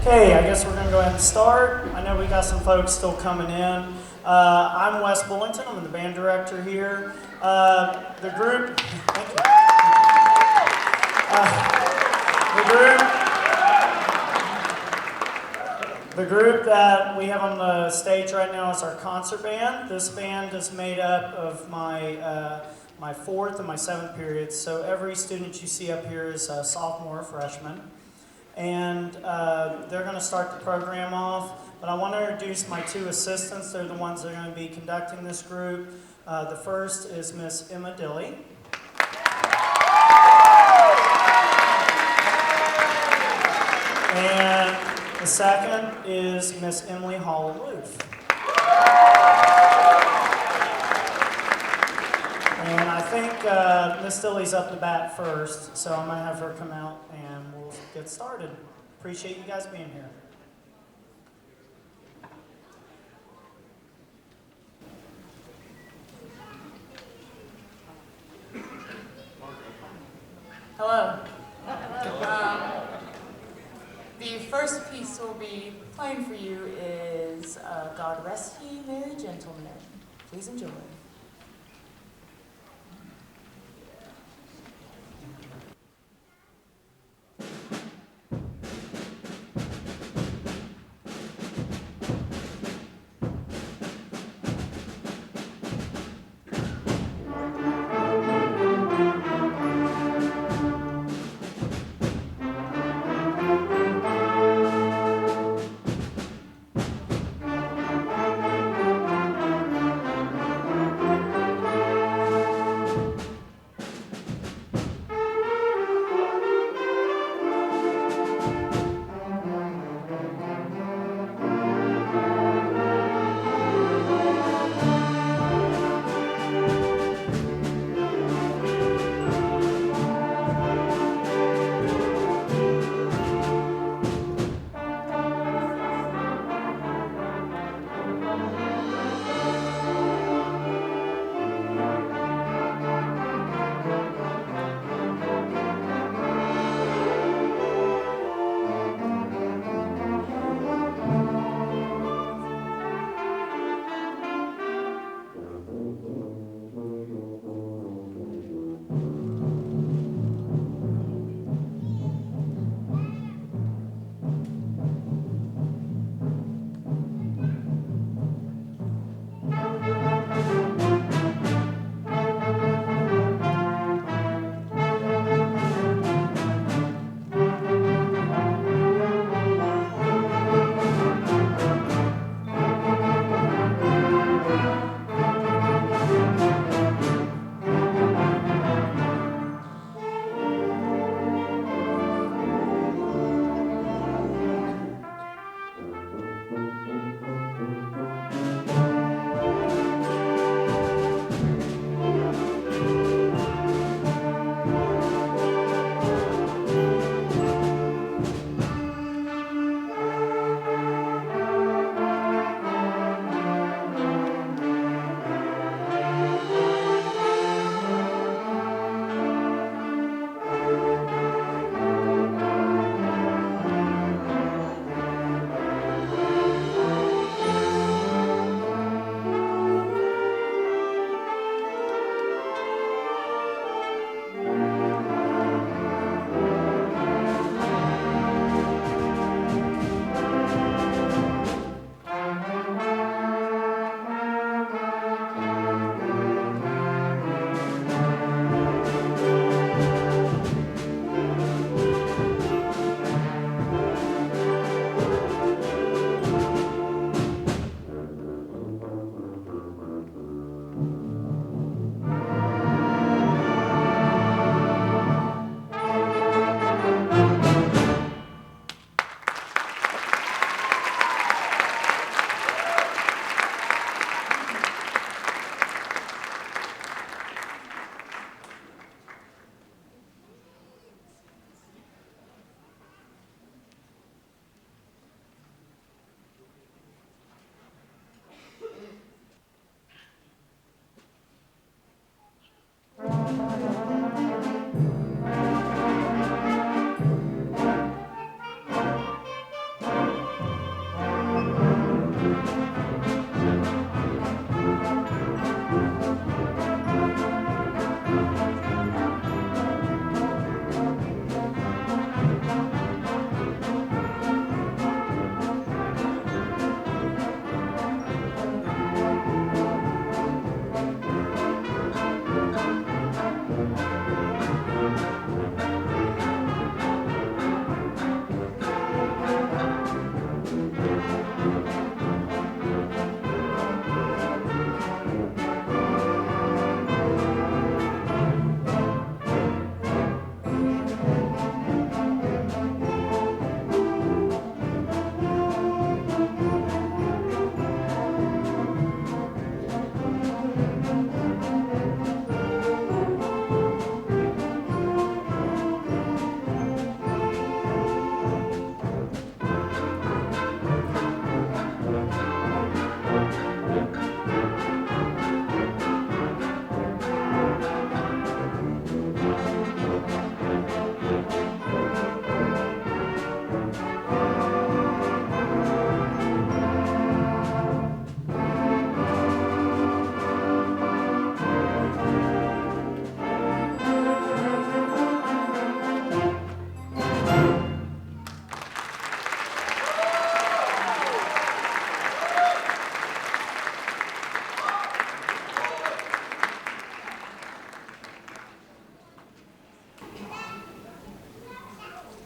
Okay, I guess we're going to go ahead and start. I know we got some folks still coming in. I'm Wes Bullington. I'm the band director here. The group, thank you. The group that we have on the stage right now is our concert band. This band is made up of my fourth and my seventh periods. So every student you see up here is a sophomore or freshman. And they're going to start the program off. But I want to introduce my two assistants. They're the ones that are going to be conducting this group. The first is Miss Emma Dilly. And the second is Miss Emily Hall-Aloof. And I think Miss Dilly's up to bat first, so I'm going to have her come out and we'll get started. Appreciate you guys being here. Hello. The first piece we'll be playing for you is God Rest Ye Merry Gentlemen. Please enjoy.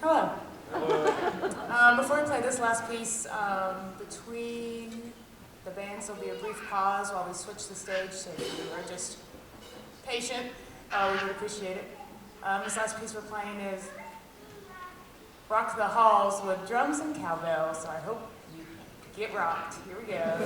Hello. Before we play this last piece, between the bands there'll be a brief pause while we switch the stage, so if you are just patient, we would appreciate it. This last piece we're playing is Rock the Halls with drums and cowbell, so I hope you get rocked. Here we go.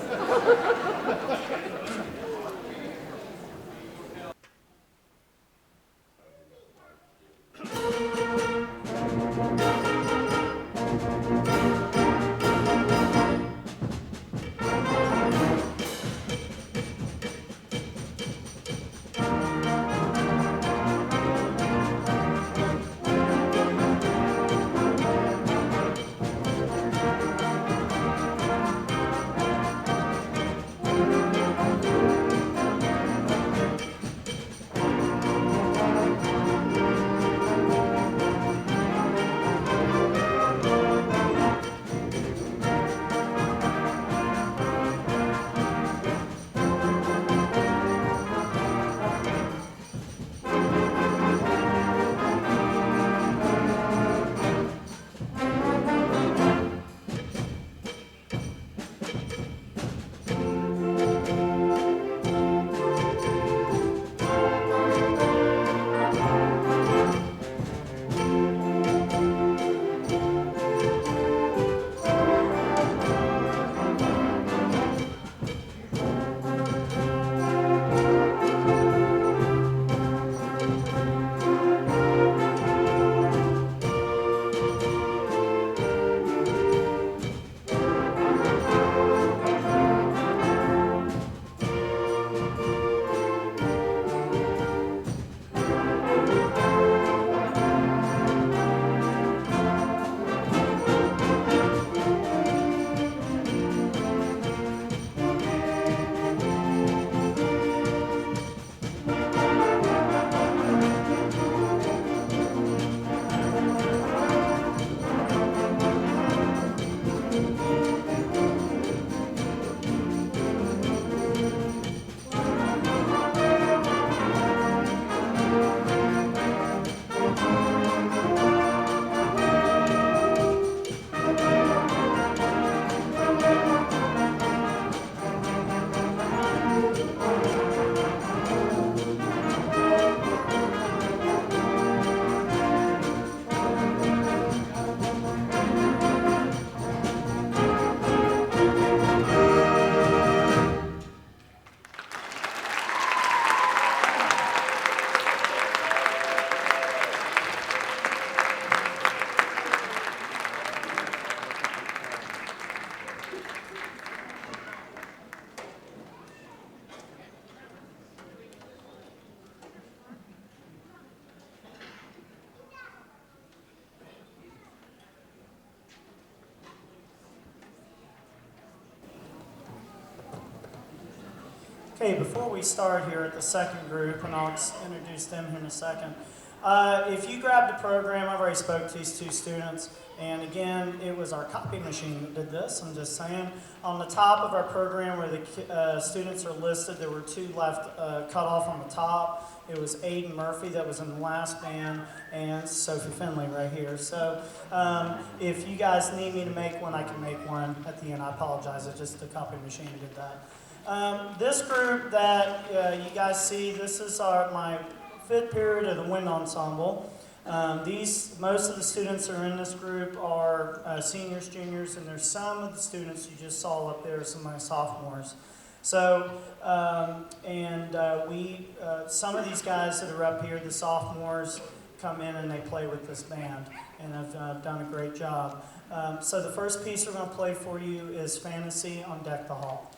Okay, before we start here at the second group, and I'll introduce them here in a second, if you grabbed a program, I've already spoke to these two students, and again, it was our copy machine that did this, I'm just saying. On the top of our program where the students are listed, there were two left cut off on the top. It was Aiden Murphy that was in the last band, and Sophie Finley right here. So if you guys need me to make one, I can make one at the end. I apologize, it's just the copy machine did that. This group that you guys see, this is my fifth period of the wind ensemble. Most of the students that are in this group are seniors, juniors, and there's some of the students you just saw up there, some of my sophomores. So, some of these guys that are up here, the sophomores, come in and they play with this band, and have done a great job. So the first piece we're going to play for you is Fantasy on Deck the Hall.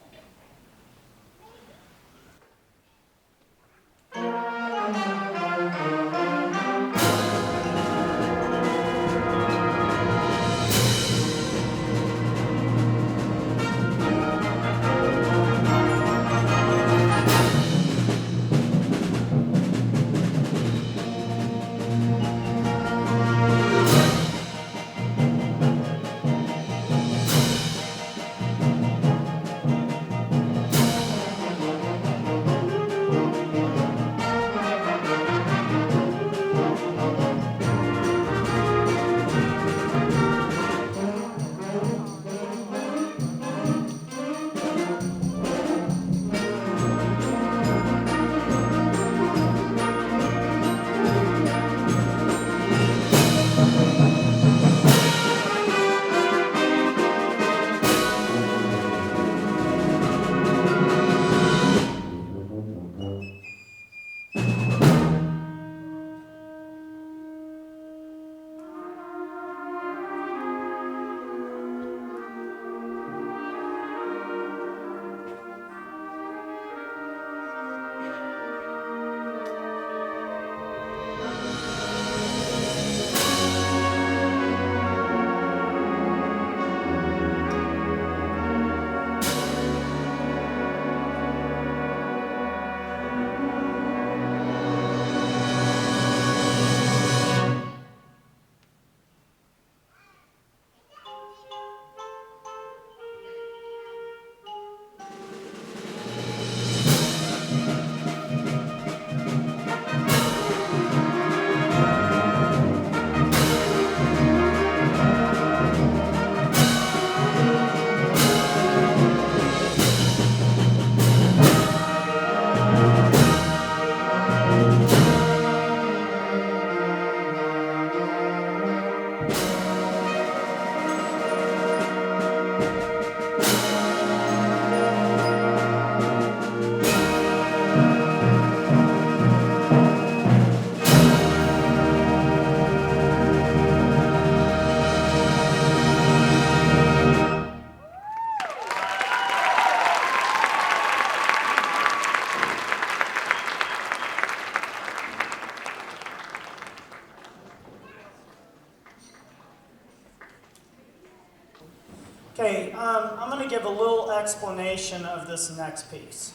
Okay, I'm going to give a little explanation of this next piece.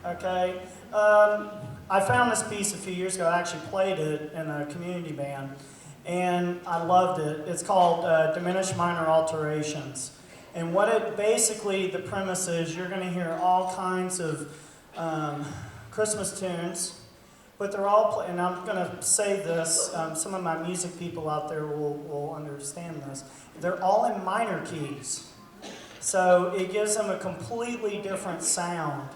Okay, I found this piece a few years ago. I actually played it in a community band, and I loved it. It's called Diminished Minor Alterations. And what it basically, the premise is, you're going to hear all kinds of Christmas tunes, but they're all, and I'm going to say this, some of my music people out there will understand this. They're all in minor keys. So it gives them a completely different sound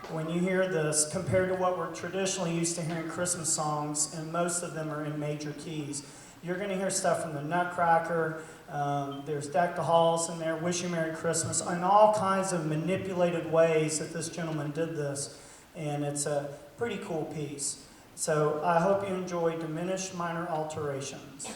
when you hear this compared to what we're traditionally used to hearing Christmas songs, and most of them are in major keys. You're going to hear stuff from the Nutcracker, there's Deck the Halls in there, Wish You Merry Christmas, and all kinds of manipulated ways that this gentleman did this, and it's a pretty cool piece. So I hope you enjoy Diminished Minor Alterations.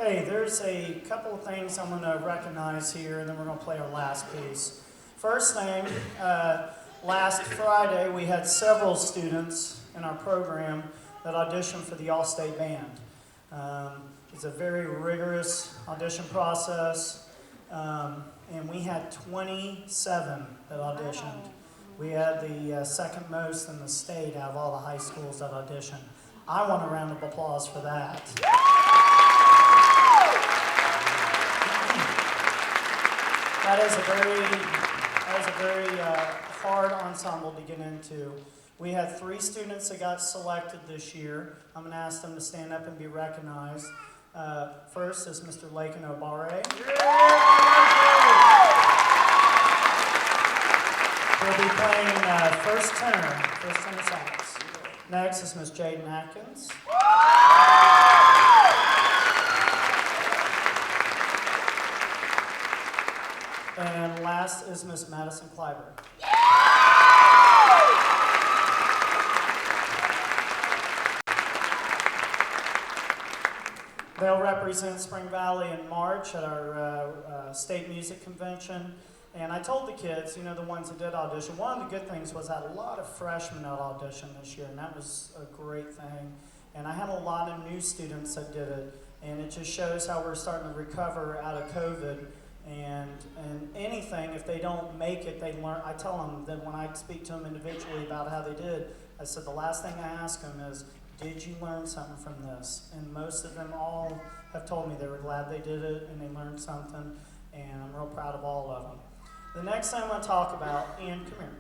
Okay, there's a couple of things I'm going to recognize here, and then we're going to play our last piece. First thing, last Friday we had several students in our program that auditioned for the All-State Band. It's a very rigorous audition process, and we had 27 that auditioned. We had the second most in the state out of all the high schools that auditioned. I want a round of applause for that. That is a very hard ensemble to get into. We had 3 students that got selected this year. I'm going to ask them to stand up and be recognized. First is Mr. Lakin Obare. He'll be playing first tenor sax. Next is Miss Jaden Atkins. And last is Miss Madison Kleiber. They'll represent Spring Valley in March at our state music convention. And I told the kids, the ones that did audition, one of the good things was I had a lot of freshmen that auditioned this year, and that was a great thing. And I had a lot of new students that did it, and it just shows how we're starting to recover out of COVID. And anything, if they don't make it, they learn. I tell them that when I speak to them individually about how they did, I said the last thing I ask them is, did you learn something from this? And most of them all have told me they were glad they did it and they learned something, and I'm real proud of all of them. The next thing I'm going to talk about, Ian, come here.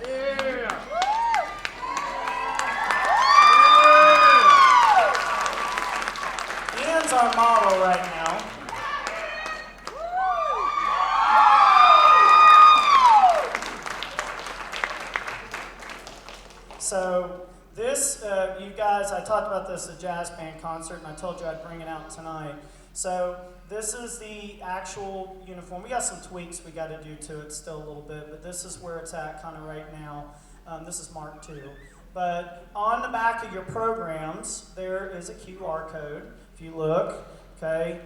Yeah. Ian's our model right now. So this, you guys, I talked about this at Jazz Band concert, and I told you I'd bring it out tonight. So this is the actual uniform. We got some tweaks we got to do to it still a little bit, but this is where it's at kind of right now. This is Mark II. But on the back of your programs, there is a QR code. If you look, okay,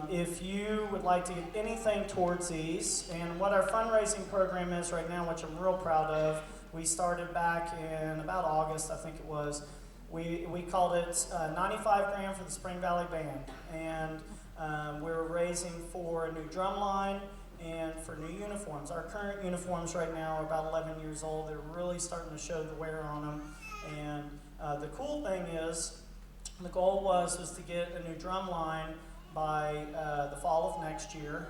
if you would like to get anything towards these, and what our fundraising program is right now, which I'm real proud of, we started back in about August, I think it was. We called it 95 grand for the Spring Valley Band, and we were raising for a new drum line and for new uniforms. Our current uniforms right now are about 11 years old. They're really starting to show the wear on them, and the cool thing is, the goal was to get a new drum line by the fall of next year.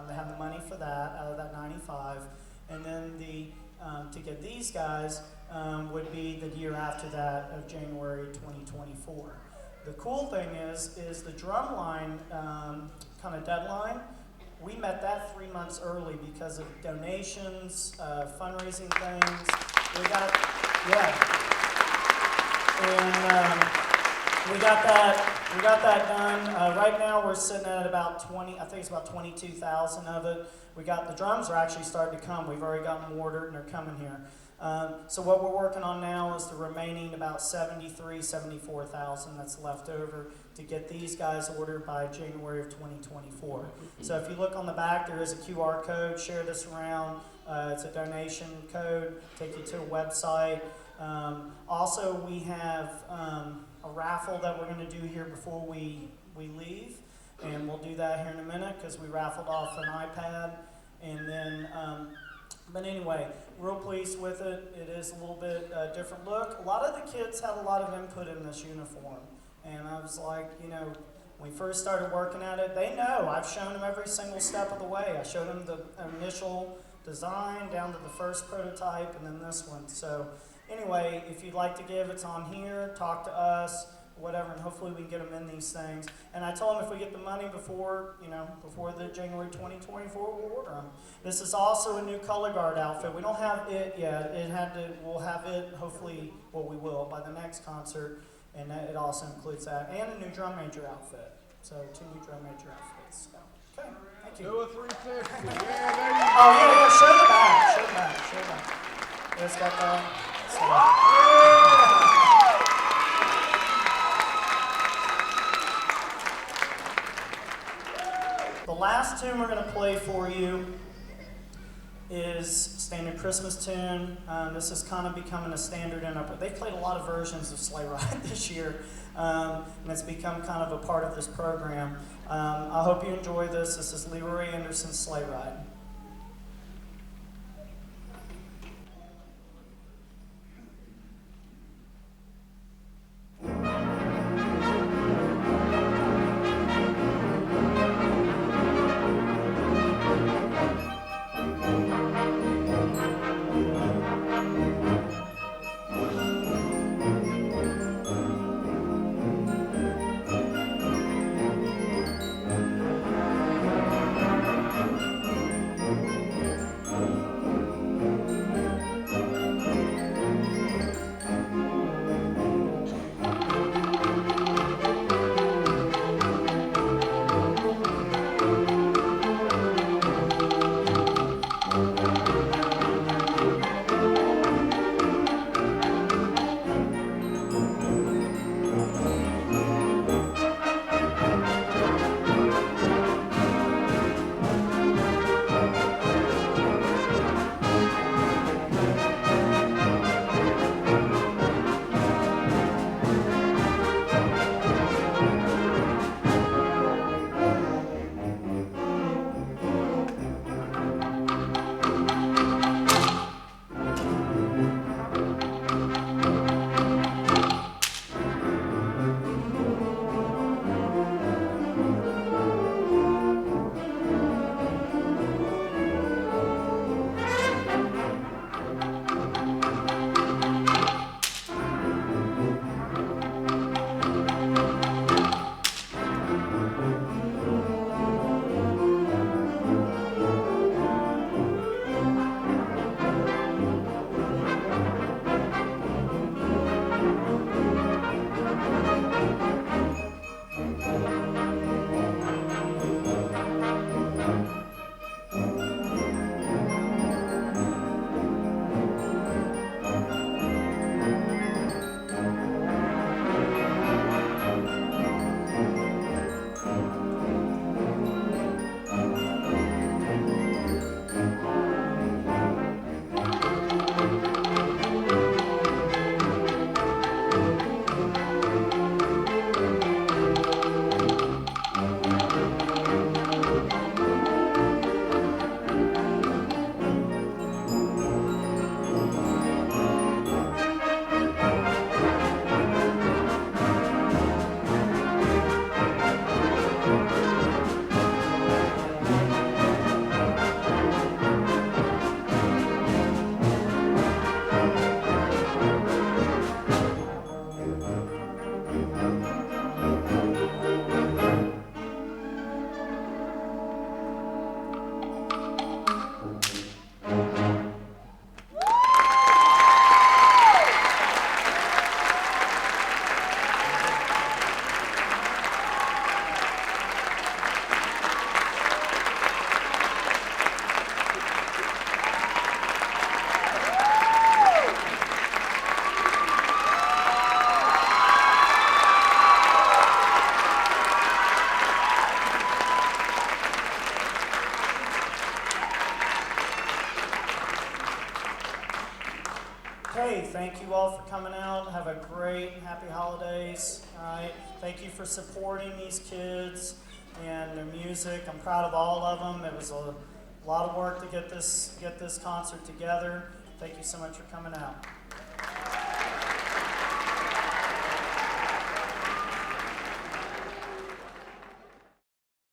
They have the money for that out of that 95, and then to get these guys would be the year after that of January 2024. The cool thing is the drum line kind of deadline. We met that 3 months early because of donations, fundraising things. We got that done. Right now we're sitting at about 20. I think it's about 22,000 of it. We got the drums are actually starting to come. We've already got them ordered and they're coming here. So what we're working on now is the remaining about 74,000 that's left over to get these guys ordered by January of 2024. So if you look on the back, there is a QR code. Share this around. It's a donation code. Take you to a website. Also, we have a raffle that we're going to do here before we leave, and we'll do that here in a minute because we raffled off an iPad, and then. But anyway, real pleased with it. It is a little bit different look. A lot of the kids had a lot of input in this uniform. And I was like, you know, when we first started working at it, they know. I've shown them every single step of the way. I showed them the initial design down to the first prototype and then this one. So anyway, if you'd like to give, it's on here. Talk to us, whatever, and hopefully we can get them in these things. And I told them if we get the money before the January 2024, we'll order them. This is also a new color guard outfit. We don't have it yet. We'll have it hopefully, we will by the next concert, and it also includes that, and a new drum major outfit. So 2 new drum major outfits. So, okay, thank you. Do a 360. Yeah, there you go. Oh yeah, show the back. It's got that. So. The last tune we're going to play for you is standard Christmas tune. This is kind of becoming a standard in our. They've played a lot of versions of Sleigh Ride this year, and it's become kind of a part of this program. I hope you enjoy this. This is Leroy Anderson's Sleigh Ride. thank you all for coming out. Have a great, happy holidays. All right. Thank you for supporting these kids and their music. I'm proud of all of them. It was a lot of work to get this concert together. Thank you so much for coming out.